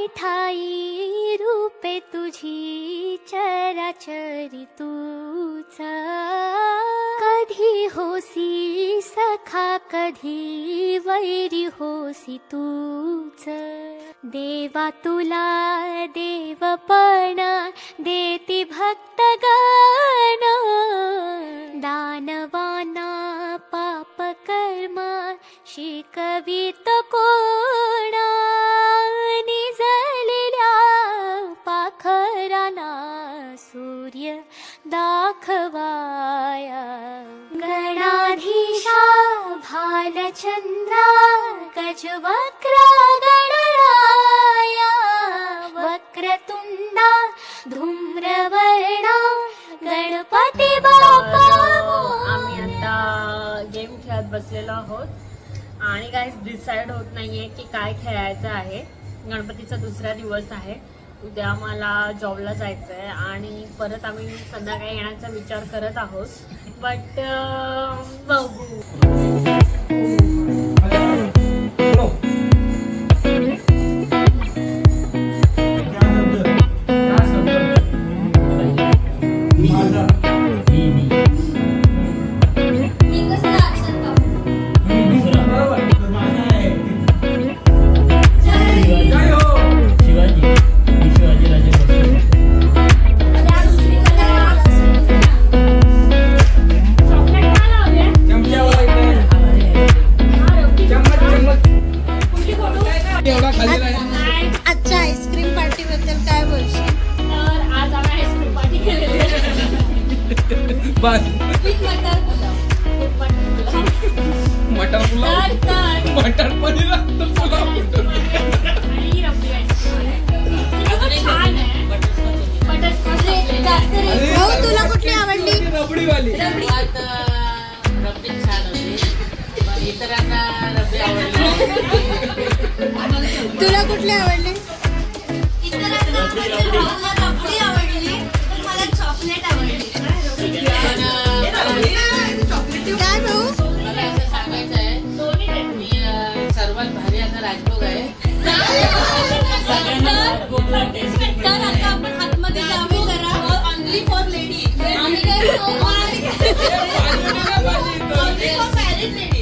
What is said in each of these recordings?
ठाई रूपे तुझी चराचरी तूच, कधी होसी सखा कधी वैरी होसी तूच। देवा तुला देवपण देती भक्तगण, दानवाना पाप कर्म शिकवित कोण, निजलेल्या पाखराना सूर्य दाखवाया। गणाधीशा भालचंद्रा गजवक्र गणराया, वक्रतुंडा धूम्रवर्णा गणपती बाप्पा। आम्ही आता गेम खेळत बसलेलो आहोत आणि गाईस डिसाइड होत नाहीये की काय खेळायचं आहे। गणपतीचा दुसरा दिवस आहे, उद्या आम्हाला जॉबला जायचं आहे आणि परत आम्ही संध्याकाळी येण्याचा विचार करत आहोत, बट बघू। अच्छा, आईस्क्रीम पार्टी बद्दल काय बोलशील? तर आज आम्ही आईस्क्रीम पार्टी केलेली आहे। बस मटर पुलाव, मटर पनीर भाऊ तुला कुठली आवडली? रबडी वाली। रबडी छान होती, इतरांना रबडी आवडली। तुला कुठली आवडली? इतरांना रबडी आवडली, पण मला चॉकलेट आवडली। काय भाऊ? मला असं सांगायचं आहे, मी सर्वात भारी आता राजभोग आहे। तर आता आपण आतमध्ये जाऊ जरा, ओनली फॉर लेडी। आम्ही काय only for married lady.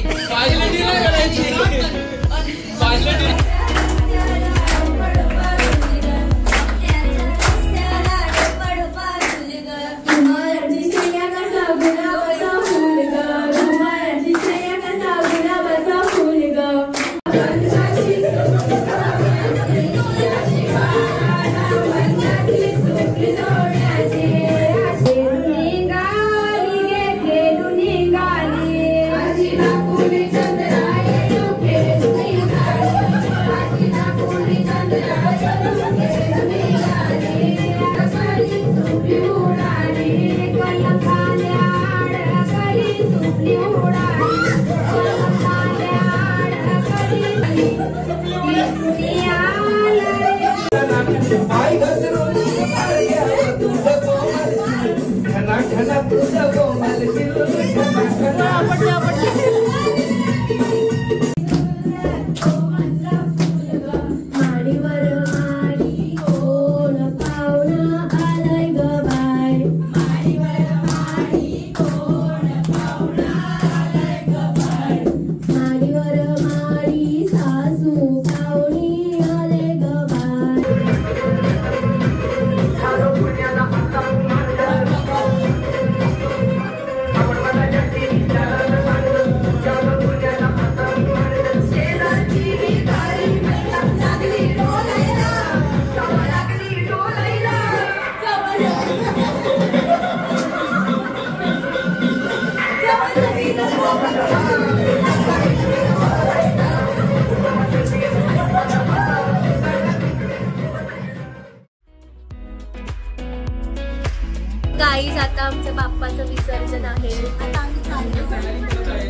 Guys आता आमच्या बाप्पाचं विसर्जन आहे।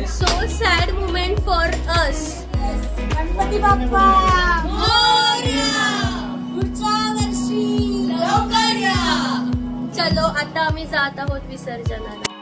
So sad moment for us. Ganpati Bappa पुढच्या वर्षी लवकर या। चलो आता आम्ही जात आहोत विसर्जनाला।